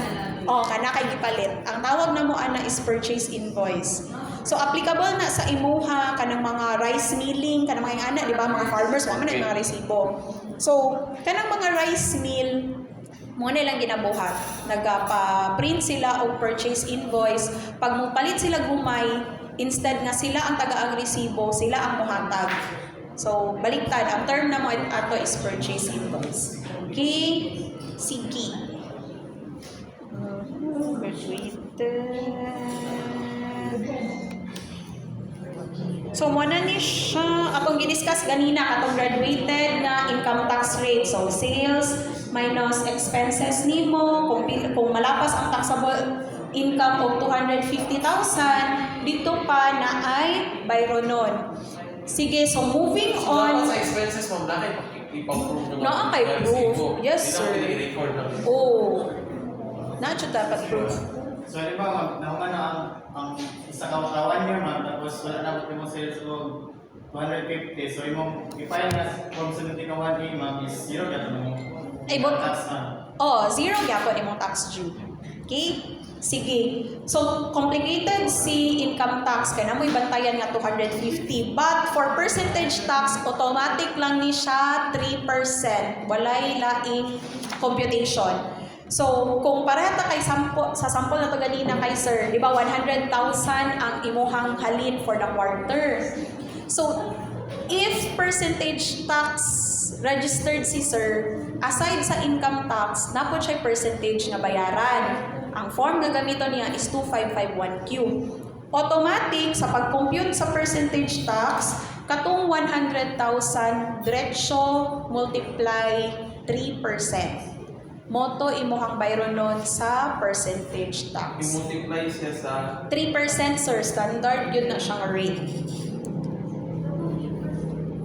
nga nakay gipalit. Ang tawag namo ana is purchase invoice. So applicable na sa imuha kanang mga rice milling, kanang mga ana, di ba, mga farmers wa man na mga resibo. So kanang mga rice mill mo nilang ginabuhat. Nagpa-print sila og purchase invoice. Pag mupalit sila gumay, instead nga sila ang taga-ang resibo, sila ang muhatag. So, baliktad. Ang term na mo ato is purchase invoice. Okay? Sige. So, muna ni siya, atong gidiscuss ganina, atong graduated na income tax rate. So, sales minus expenses nimo, kung malapas ang taxable income of 250,000, dito pa na ay bayronon. Sige, so moving on. on. Sa expenses mo, nakay ipang-prove naman. No, kay proof. Yes, sir. Hindi na i-record na. Oh. Na-chat dapat proof. So, di ba, naman ang isa ka 1 year man, tapos wala na mo sales o 250. So, imong i-file na from 70 ka 1 year, ma'am, is zero ka mo. Ay, but- tax na. Oh, zero gyapon imong tax due. Okay? Sige. So, complicated si income tax. Kaya namoy bantayan nga 250. But for percentage tax, automatic lang ni siya 3%. Walay laing computation. So, kung pareha ta kay sa sample na to ganina kay sir, di ba 100,000 ang imuhang halin for the quarter. So, if percentage tax registered si sir, aside sa income tax, napod siya percentage nga bayaran. Ang form nga gamiton niya is 2551Q. Automatic, sa pag-compute sa percentage tax, katong 100,000 diretso multiply 3%. moto imuhang bayro nun sa percentage tax. I-multiply siya sa 3% sir, standard yun na siyang rate.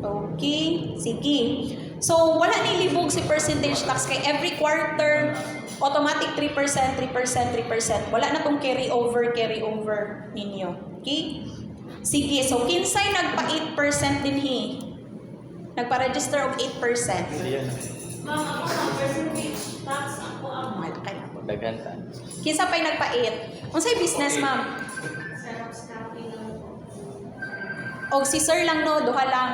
Okay, sige. So, wala ni libog si percentage tax kay every quarter, automatic 3%, 3%, 3%. Wala na tong carry over ninyo. Okay? Sige, so kinsay nagpa 8% din hi. Nagpa-register of 8%. Yan. Ma'am, ako sa percentage tax, ako ang Malakay na po. Daghan ta. Kinsa pa'y nagpa 8? Unsay business, ma'am? Xerox copy lang po. O si sir lang no, duha lang.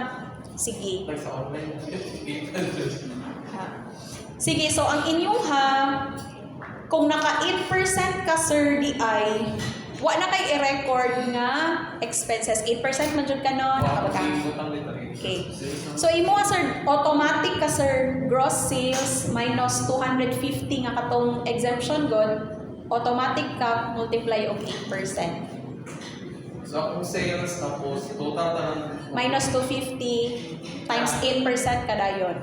Sige. like sa online. 800. Ha. Sige, so ang inyong kung naka 8% ka sir di ay, wa na kay i-record nga expenses. 8% man jud ka no, nakabutang. Okay. So imo sir, automatic ka sir, gross sales minus 250 nga katong exemption good, automatic ka multiply og 8%. So kung sales tapos total tanan Minus 250 times 8% kada yon.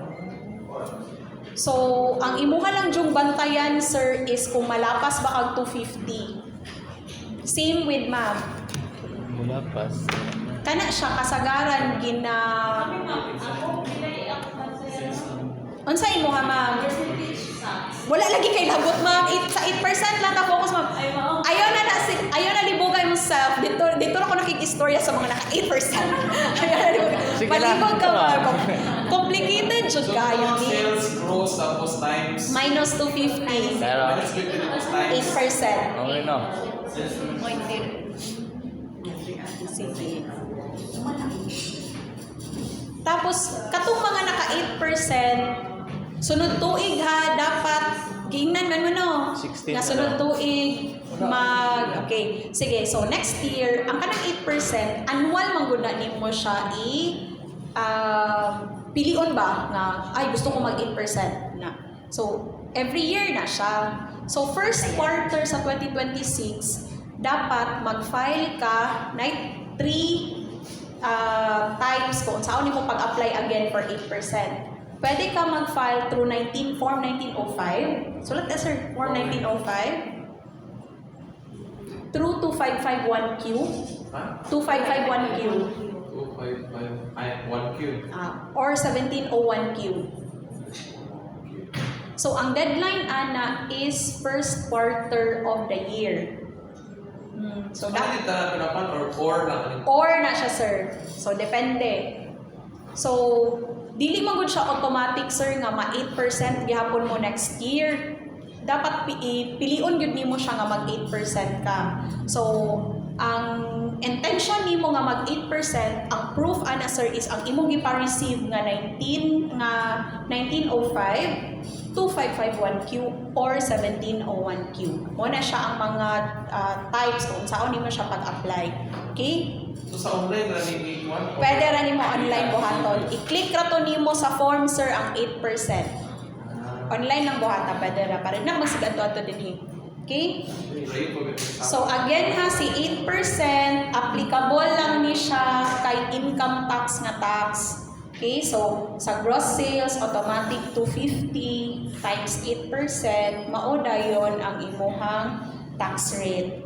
So, ang imuha lang yung bantayan, sir, is kung malapas ba kag 250. Same with ma'am. Mula pas. Kana siya kasagaran gina... Kami ma'am, ako pinay ako sa Unsa imuha ma'am? percentage tax. Wala lagi kay lagot ma'am. Sa 8% lang ta focus ma'am. Ay, ma'am. Ayaw na libogay mo self. Dito ako nakikistorya sa mga naka 8%. Ayaw na libogay. Sige Malibog lang. ka ma'am. Complicated jud so kayo mga ni. sales gross tapos times Minus 250. Pero, minus 50 tapos times 8%. okay no. Sige. Tapos, katong mga naka 8%, sunod tuig ha, dapat, gingnan man mo no? 16 Na sunod tuig, okay. Sige, so next year, ang kanang 8%, annual mangguna nimo siya pilion ba nga, ay gusto ko mag 8% na. So, every year na siya. So, first quarter sa 2026, dapat mag-file ka 3 times kung saan mo pag-apply again for 8%. Pwede ka mag-file through Form 1905. Sulat na sir, Form 1905. Through 2551Q. ha? 2551Q. 255 ay 1Q. Or 1701Q. So, ang deadline, ana, is first quarter of the year. So, Ano din talaga pinapan or lang or na siya, sir. So, depende. So, dili man gud siya automatic, sir, nga ma 8% gihapon mo next year. Dapat pilion gyud nimo siya nga mag 8% ka. So, ang intention nimo nga mag 8%, ang proof ana, sir, is ang imong gipa-receive nga 1905 2551Q or 1701Q. Muna siya ang mga types kung saan nimo siya pag-apply. Okay? So sa online na ni 1 Pwede ra nimo online buhaton. I-click ra to nimo sa form, sir, ang 8%. Online lang buhata, pwede ra. Para na masigad to din. Okay? So again ha, si 8%, applicable lang ni siya kay income tax nga tax. Okay, so sa gross sales, automatic 250 times 8%, mao dayon ang imuhang tax rate.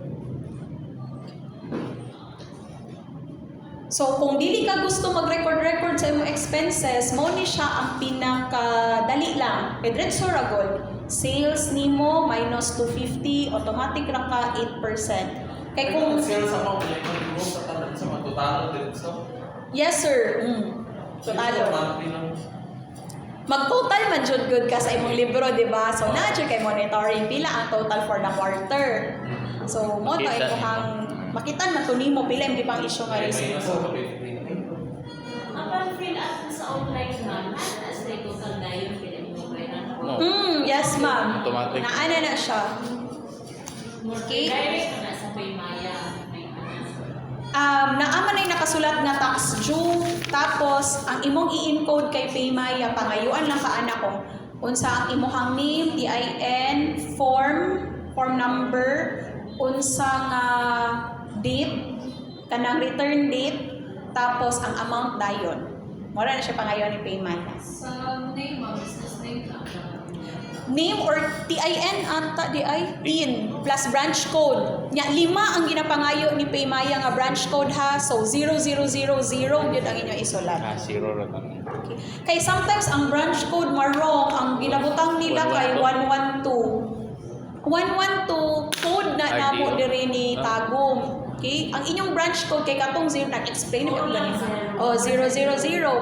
So kung dili ka gusto mag-record sa imong expenses, mao ni siya ang pinakadali lang. Diretso ra gud. Sales nimo minus 250, automatic ra ka 8%. Kay kung sales amount like kung sa tanan sa mga total din so yes sir. Totalo. monthly Mag-total man jud good ka sa imong libro, di ba? So na jud kay monitoring pila ang total for the quarter. So mo to Makita. ikuhang makitan man to nimo pila imong gipang issue nga receipt. Upon fill up sa online ma'am, as the total na yung pinag-mobile No. Yes ma'am. Automatic. Naana na siya. Okay. Direct na sa Paymaya. Naaman ay nakasulat nga tax due, tapos ang imong i-encode kay Paymaya, pangayuan lang ka anak ko, unsa ang imong name, TIN, form number, unsa nga date, kanang return date, tapos ang amount dayon. Mura na siya pangayon ni Paymaya. Sa name, business name lang. Name or TIN ata di ay TIN plus branch code. Nya 5 ang ginapangayo ni Paymaya nga branch code ha. So 0000 yun ang inyong isulat. Zero ra kami. Okay. Kay sometimes ang branch code marong ang ginabutang nila kay 112. 112 code na namo diri ni Tagum. Okay? Ang inyong branch code kay katong zero nag-explain mo ganito. Oh 000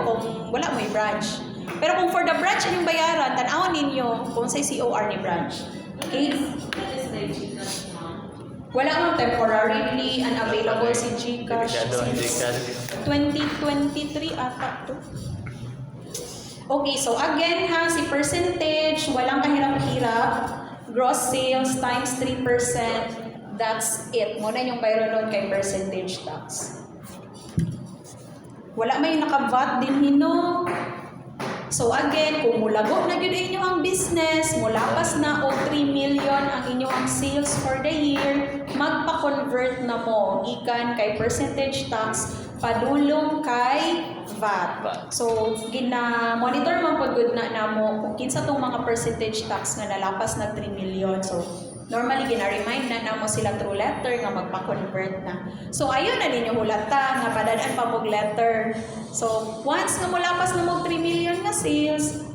kung wala may branch. Pero kung for the branch inyong bayaran, tan-awon ninyo kung sa COR ni branch. Okay? That is the Gcash mo. Wala mang temporarily unavailable si Gcash. Delikado ang delikado. 2023 ata to. Okay, so again ha, si percentage, walang kahirap-hirap. Gross sales times 3%. That's it. Muna yung bayro nun kay percentage tax. Wala may naka-VAT din hino. So again, kung mulago na yun inyo ang business, mulapas na o 3 million ang inyong sales for the year, magpa-convert na mo ikan kay percentage tax padulong kay VAT. So, gina-monitor man po good na namo kung kinsa tong mga percentage tax nga nalapas na 3 million. So, normally gina-remind na namo sila through letter nga magpa-convert na. So, ayun na ninyo hulata nga padadaan pa mog letter. So, once nga mulapas na mog 3 million nga sales,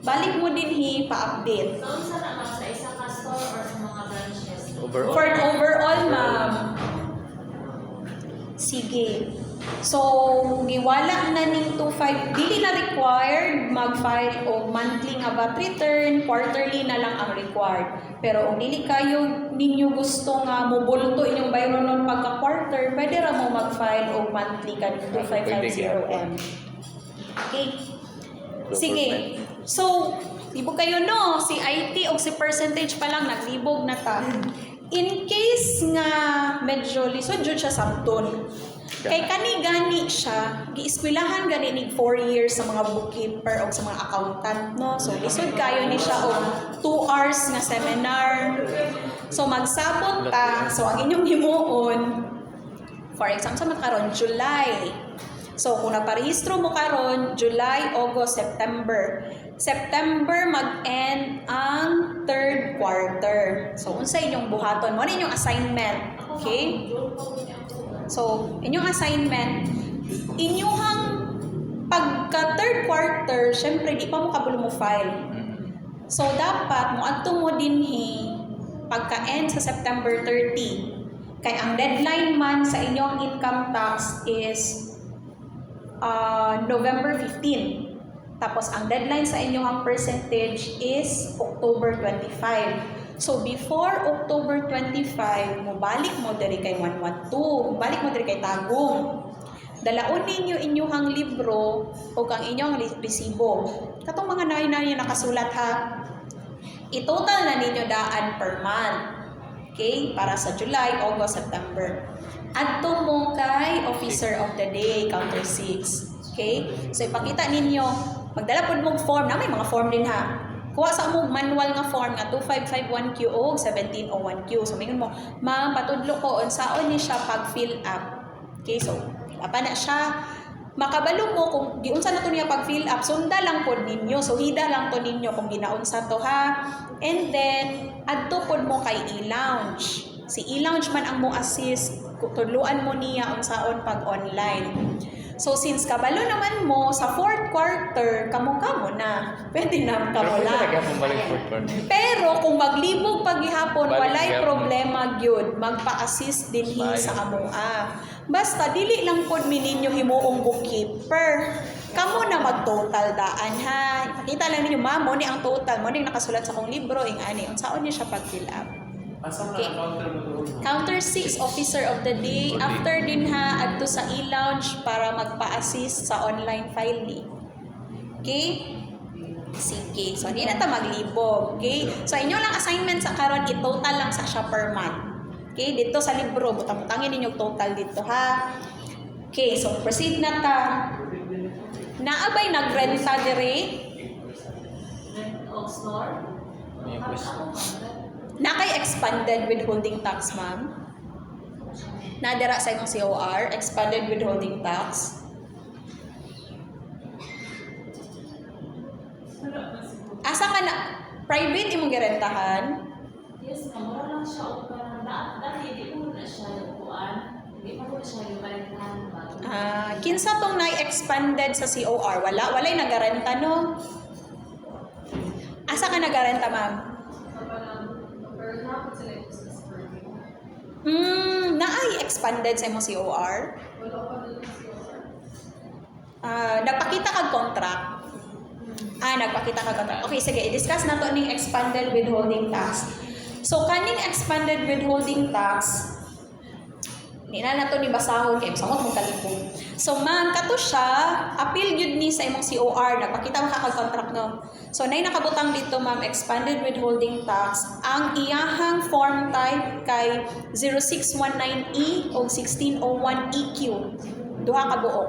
balik mo din pa-update. So, unsa na lang sa isang store or sa mga branches? Overall. For overall, ma'am. Sige. So, giwala na ning 25, dili na required mag-file o monthly nga VAT return, quarterly na lang ang required. Pero kung dili kayo ninyo gusto nga mobulto inyong bayro nun pagka-quarter, pwede ra mo mag-file o monthly ka 2550M. Okay. Sige. So, libog kayo no, si IT o si percentage pa lang naglibog na ta. In case nga medyo lisod jud siya sabton. Kay kani-gani siya, giiskwilahan gani nig 4 years sa mga bookkeeper o sa mga accountant, no? So, lisod kayo ni siya og 2 hours nga seminar. So, magsabot ta. So, ang inyong himuon, for example, sa makaron July. So, kung nagparehistro mo karon July, August, September. September mag-end ang 3rd quarter. So, unsa inyong buhaton? Mo inyong assignment. Okay? So, inyong assignment, inyong pagka 3rd quarter, syempre di pa mo kabulo mo file. So, dapat mo adto mo dinhi pagka-end sa September 30. Kay ang deadline man sa inyong income tax is November 15. Tapos, ang deadline sa inyong percentage is October 25. So, before October 25, mubalik mo diri kay 112, mubalik mo diri kay Tagum. Dalaon ninyo inyong libro o kang inyong resibo. Katong mga nayon nakasulat ha. I-total na ninyo daan per month. Okay? Para sa July, August, September. Adto mo kay Officer of the Day, Counter 6. Okay? So, ipakita ninyo. Magdala po mong form. Na may mga form din ha. Kuha sa mo manual nga form nga 2551Q o 1701Q. So, mingon mo, ma'am, patudlo ko, unsaon ni siya pag-fill up. Okay, so, apa na siya. Makabalo mo kung giunsa na to niya pag-fill up, sunda lang po ninyo. So, hida lang to ninyo kung ginaunsa to ha. And then, adto po mo kay e-lounge. Si e-lounge man ang mo assist, tudluan mo niya unsaon pag-online. So, since kabalo naman mo, sa 4th quarter, kamo-kamo na. Pwede na kamo Pero lang. talaga akong balik fourth quarter. Pero kung maglibog paghihapon, Balik walay gihapon. problema gyud, magpa-assist din sa amoa. Basta dili lang pod mi ninyo himuong bookkeeper. Kamo na mag-total daan ha. Ipakita lang ninyo, ma'am, mo ni ang total, mo ni nakasulat sa akong libro, ingani, unsaon niya siya pag-fill up. Asa Okay. na counter mo doon? Counter 6, Officer of the Day. After din ha, adto sa e-lounge para magpa-assist sa online filing. Okay? Sige. So, di na ta maglibog. Okay? So, inyo lang assignment sa karon i-total lang sa siya per month. Okay? Dito sa libro, butang-butangin ninyo total dito ha. Okay. So, proceed na ta. Naabay nagrenta dire? Rent of store? May question. Nakay expanded withholding tax, ma'am? Nadira sa imong COR, expanded withholding tax. Asa ka na? Private imong girentahan? Yes, kamura lang siya o parang dati di mo na siya lukuan. Hindi pa ko siya yung balintahan ba? Kinsa tong na-expanded sa COR? Walay nagarenta no? Asa ka nagarenta, ma'am? Sa parang, or napot sila yung business permit. Naay expanded sa imong COR? Wala pa doon yung COR. Nagpakita kag contract? Nagpakita kag contract. Okay, sige, i-discuss na to ning expanded withholding tax. So, kaning expanded withholding tax, nina na to ni basahon kay samot mong kalipong. So, ma'am, kato siya, appeal yun ni sa imong COR, nagpakita ka kag contract no. So, nay nakabutang dito, ma'am, expanded withholding tax. Ang iyahang form type kay 0619E o 1601EQ. Duha ka buok.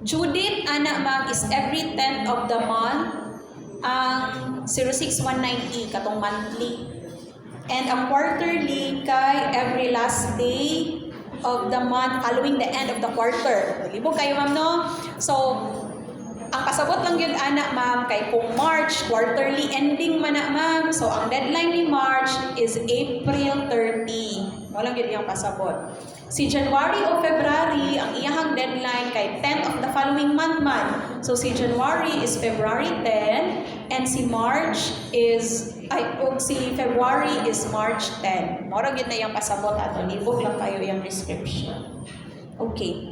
Due date, ana, ma'am, is every 10th of the month. Ang 0619E, katong monthly. And ang quarterly kay every last day of the month following the end of the quarter. Libog kayo, ma'am, no? So, ang pasabot lang yun, ana, ma'am, kay kung March, quarterly ending man na, ma'am. So, ang deadline ni March is April 30. Walang yun yung pasabot. Si January o February, ang iyahang deadline kay 10th of the following month man. So, si January is February 10, and si March is, si February is March 10. Morag yun na yung pasabot ato. Libog lang kayo yung description. Okay.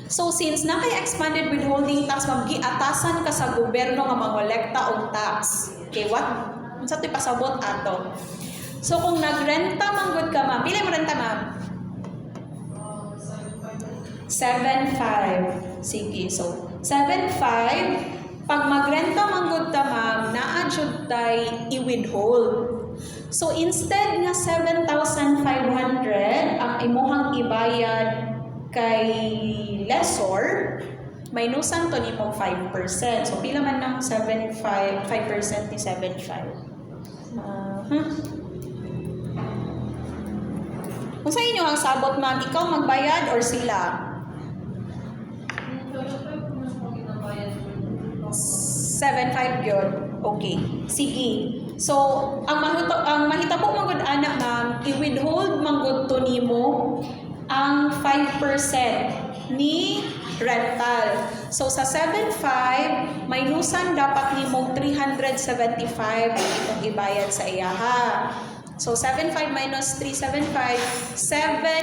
So, since na kay expanded withholding tax, mag-giatasan ka sa gobyerno nga mangolekta og tax. Okay, what? Unsa to'y pasabot ato? So, kung nagrenta manggod ka, ma'am, pila mo renta, ma'am? 7.5. Sige, so 7.5. Pag magrenta manggod ta, ma'am, naa-jud tay i-withhold. So instead nga 7,500 ang imuhang ibayad kay lessor, minusan to nimo 5%. So pila man ng 5% ni 7.5? Kung sa inyo ang sabot, ma'am, ikaw magbayad or sila? Kaya pa yung kung ginabayad ko. 7.5 yun. Okay. Sige. So, ang mahitabo manggod anak, ma'am, i-withhold manggod to nimo ang 5% ni rental. So, sa 7.5, minusan dapat nimo 375 itong ibayad sa iyaha. So, 7.5 minus 375, 7